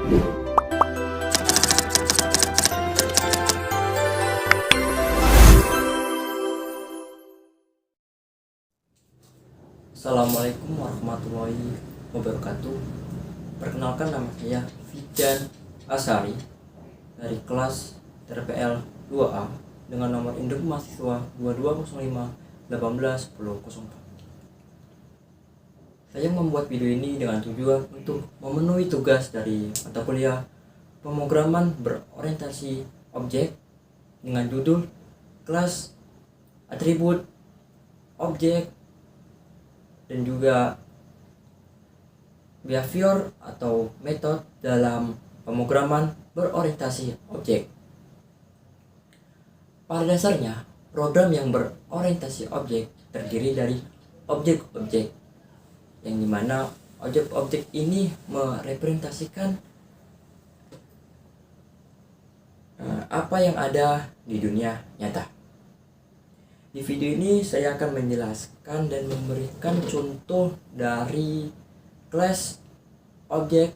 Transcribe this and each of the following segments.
Assalamualaikum warahmatullahi wabarakatuh. Perkenalkan, nama saya Fijan Asari dari kelas TRPL 2A dengan nomor induk mahasiswa 2205 18 1004. Saya membuat video ini dengan tujuan untuk memenuhi tugas dari mata kuliah pemrograman berorientasi objek dengan judul kelas, atribut, objek, dan juga behavior atau metode dalam pemrograman berorientasi objek. Pada dasarnya, program yang berorientasi objek terdiri dari objek-objek, yang dimana objek-objek ini merepresentasikan apa yang ada di dunia nyata. Di video ini saya akan menjelaskan dan memberikan contoh dari kelas, objek,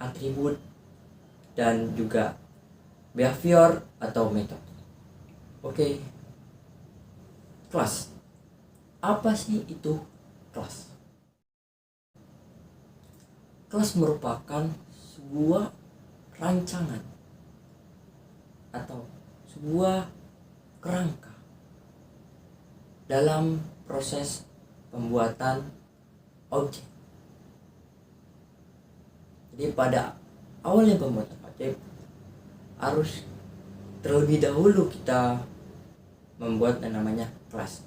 atribut, dan juga behavior atau metode. Oke. Kelas. Apa sih itu kelas? Kelas merupakan sebuah rancangan atau sebuah kerangka dalam proses pembuatan objek. Jadi pada awalnya pembuatan objek harus terlebih dahulu kita membuat yang namanya kelas.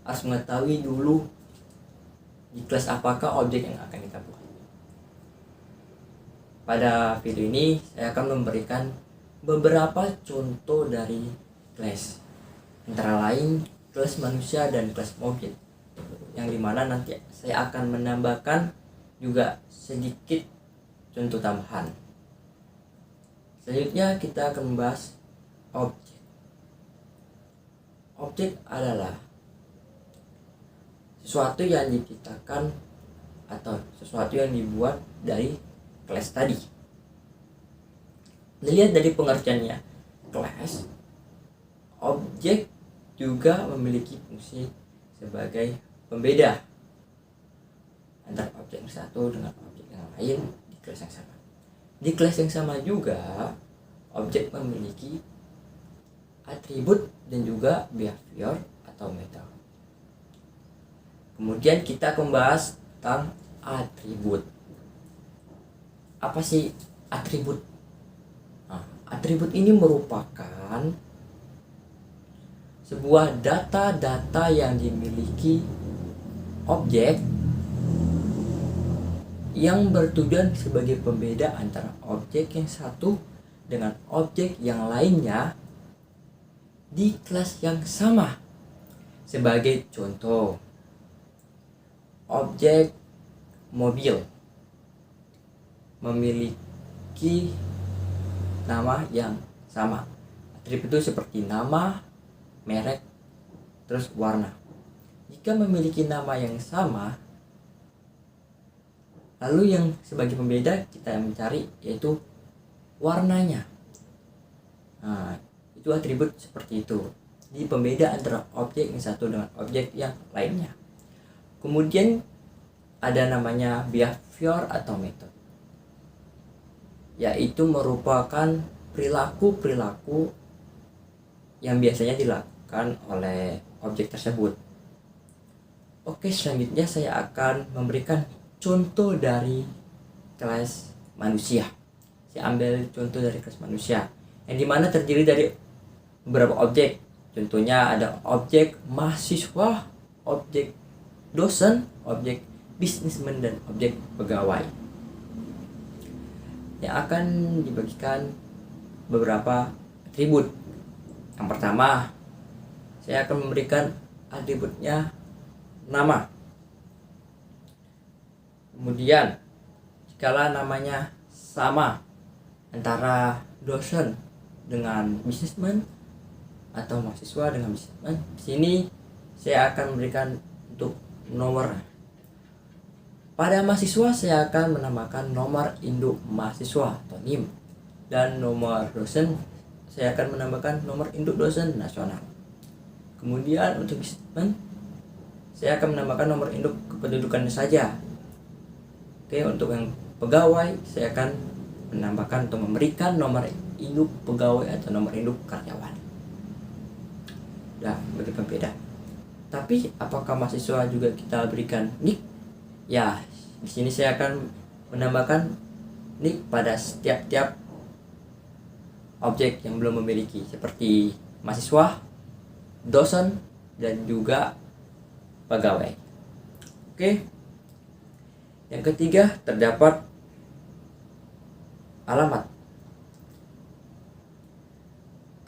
Harus mengetahui dulu di kelas apakah objek yang akan kita buat. Pada video ini saya akan memberikan beberapa contoh dari kelas, antara lain kelas manusia dan kelas mobil, yang dimana nanti saya akan menambahkan juga sedikit contoh tambahan. Selanjutnya kita akan membahas objek. Objek adalah sesuatu yang diciptakan atau sesuatu yang dibuat dari kelas tadi. Dilihat dari pengertiannya, kelas, objek juga memiliki fungsi sebagai pembeda antara objek yang satu dengan objek yang lain di kelas yang sama. Di kelas yang sama juga objek memiliki atribut dan juga behavior atau metode. Kemudian kita akan membahas tentang atribut. Apa sih atribut? Atribut ini merupakan sebuah data-data yang dimiliki objek yang bertujuan sebagai pembeda antara objek yang satu dengan objek yang lainnya di kelas yang sama. Sebagai contoh, objek mobil memiliki nama yang sama. Atribut itu seperti nama, merek, terus warna. Jika memiliki nama yang sama, lalu yang sebagai pembeda kita mencari yaitu warnanya. Itu atribut seperti itu. Jadi pembeda antara objek yang satu dengan objek yang lainnya. Kemudian ada namanya behavior atau metode, yaitu merupakan perilaku-perilaku yang biasanya dilakukan oleh objek tersebut. Oke, selanjutnya saya akan memberikan contoh dari kelas manusia. Saya ambil contoh dari kelas manusia, yang dimana terdiri dari beberapa objek. Contohnya ada objek mahasiswa, objek dosen, objek bisnismen, dan objek pegawai. Yang akan dibagikan beberapa atribut. Yang pertama, saya akan memberikan atributnya nama. Kemudian, jikalau namanya sama antara dosen dengan bisnismen atau mahasiswa dengan bisnismen, di sini saya akan memberikan untuk nomor. Pada mahasiswa saya akan menambahkan nomor induk mahasiswa atau NIM, dan nomor dosen saya akan menambahkan nomor induk dosen nasional. Kemudian untuk bisnismen saya akan menambahkan nomor induk kependudukan saja. Oke, untuk yang pegawai saya akan menambahkan atau memberikan nomor induk pegawai atau nomor induk karyawan. Nah, berbeda. Tapi apakah mahasiswa juga kita berikan NIK? Ya, di sini saya akan menambahkan NIK pada setiap objek yang belum memiliki, seperti mahasiswa, dosen, dan juga pegawai. Oke. Yang ketiga, terdapat alamat.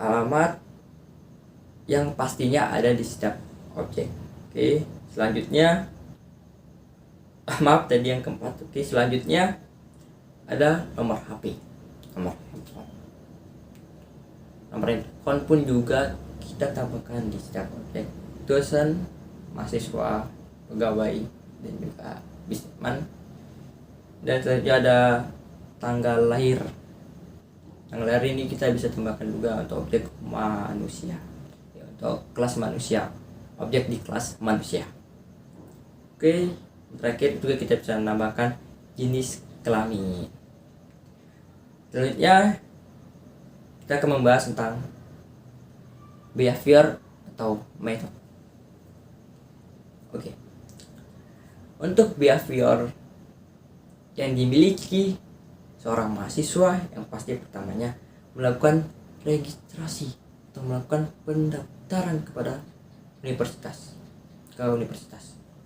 Alamat yang pastinya ada di setiap objek. Oke, selanjutnya maaf tadi yang keempat. Oke, selanjutnya ada nomor HP. Nomor handphone. Nomor handphone pun juga kita tambahkan di setiap objek. Dosen, mahasiswa, pegawai, dan juga bisnisman. Dan selanjutnya ada tanggal lahir. Tanggal lahir ini kita bisa tambahkan juga untuk objek manusia, untuk kelas manusia, objek di kelas manusia. Oke, terakhir juga kita bisa menambahkan jenis kelamin. Selanjutnya kita akan membahas tentang behavior atau method. Oke. Untuk behavior yang dimiliki seorang mahasiswa, yang pasti pertamanya melakukan registrasi atau melakukan pendaftaran kepada universitas.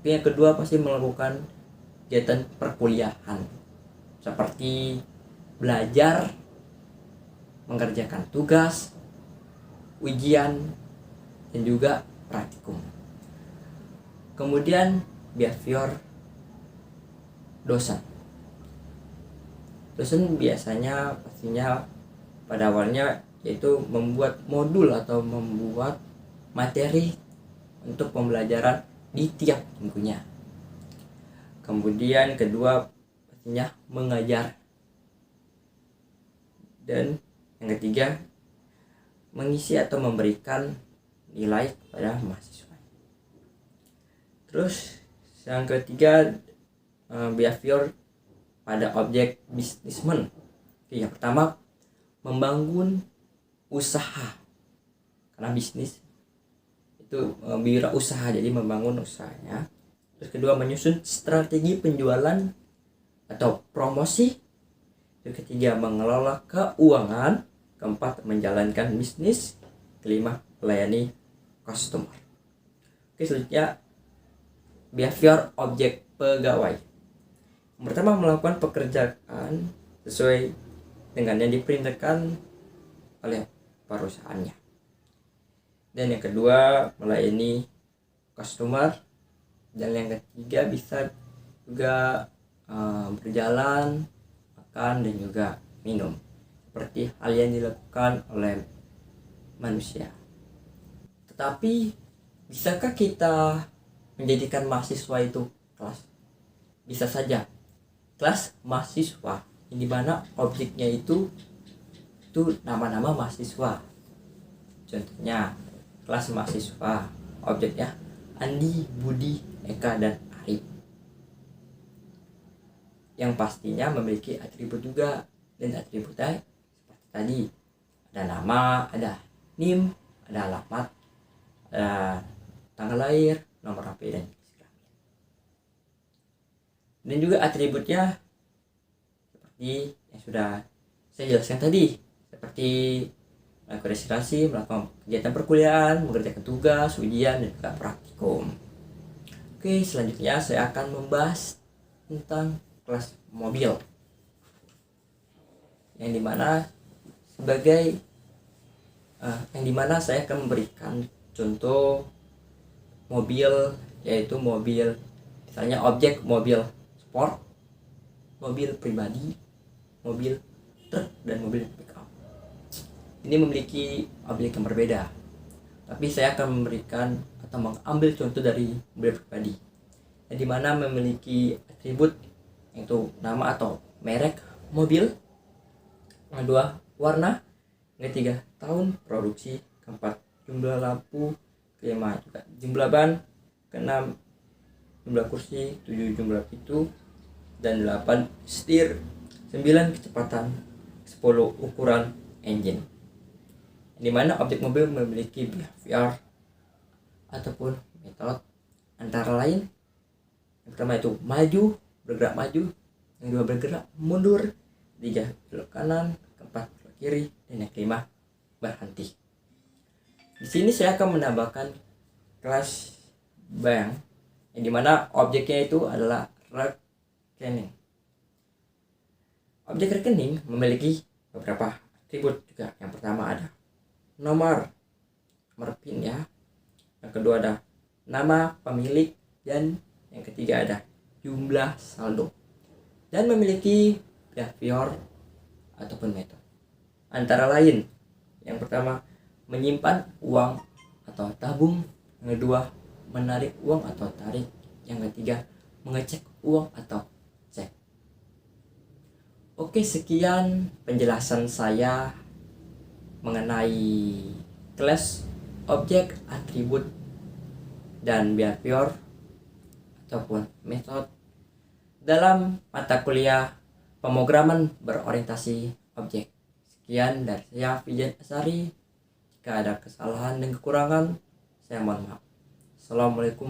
Yang kedua pasti melakukan kegiatan perkuliahan seperti belajar, mengerjakan tugas, ujian, dan juga praktikum. Kemudian behavior dosen. Dosen biasanya pastinya pada awalnya yaitu membuat modul atau membuat materi untuk pembelajaran di tiap minggunya. Kemudian kedua pastinya mengajar. Dan yang ketiga mengisi atau memberikan nilai kepada mahasiswa. Terus yang ketiga behavior pada objek bisnismen. Yang pertama membangun usaha, karena bisnis itu wirausaha, jadi membangun usahanya. Terus kedua menyusun strategi penjualan atau promosi. Yang ketiga mengelola keuangan. Keempat menjalankan bisnis. Kelima melayani customer. Oke, selanjutnya behavior objek pegawai. Yang pertama melakukan pekerjaan sesuai dengan yang diperintahkan oleh perusahaannya. Dan yang kedua melayani customer. Dan yang ketiga bisa juga berjalan, makan, dan juga minum, seperti hal yang dilakukan oleh manusia. Tetapi bisakah kita menjadikan mahasiswa itu kelas? Bisa saja. Kelas mahasiswa yang dimana objeknya itu nama-nama mahasiswa. Contohnya kelas mahasiswa, objeknya Andi, Budi, Eka, dan Arif. Yang pastinya memiliki atribut juga. Dan atributnya seperti tadi, ada nama, ada NIM, ada alamat, ada tanggal lahir, nomor HP, dan jenis kelamin. Dan juga atributnya seperti yang sudah saya jelaskan tadi, seperti melakukan registrasi, melakukan kegiatan perkuliahan, mengerjakan tugas, ujian, dan juga praktikum. Oke, selanjutnya saya akan membahas tentang kelas mobil, yang dimana saya akan memberikan contoh mobil, yaitu mobil, misalnya objek mobil sport, mobil pribadi, mobil truk, dan mobil pickup. Ini memiliki objek yang berbeda, tapi saya akan memberikan atau mengambil contoh dari mobil pribadi, yang dimana memiliki atribut yaitu nama atau merek mobil, yang kedua warna, yang ketiga tahun produksi, keempat jumlah lampu, kelima juga jumlah ban, keenam jumlah kursi, 7 jumlah pintu, dan 8 setir, 9 kecepatan, 10 ukuran engine. Di mana objek mobil memiliki behavior ataupun metode antara lain. Yang pertama itu maju, bergerak maju, yang kedua bergerak mundur, tiga belok kanan, keempat belok kiri, dan yang kelima berhenti. Di sini saya akan menambahkan kelas bank yang dimana objeknya itu adalah rekening. Objek rekening memiliki beberapa atribut juga. Yang pertama ada nomor PIN ya. Yang kedua ada nama pemilik, dan yang ketiga ada jumlah saldo, dan memiliki behavior ataupun metode antara lain. Yang pertama menyimpan uang atau tabung, yang kedua menarik uang atau tarik, yang ketiga mengecek uang atau cek. Oke, sekian penjelasan saya mengenai kelas objek, atribut, dan behavior ataupun metode dalam mata kuliah pemrograman berorientasi objek. Sekian dari saya, Fijan Asari. Jika ada kesalahan dan kekurangan, saya mohon maaf. Assalamualaikum.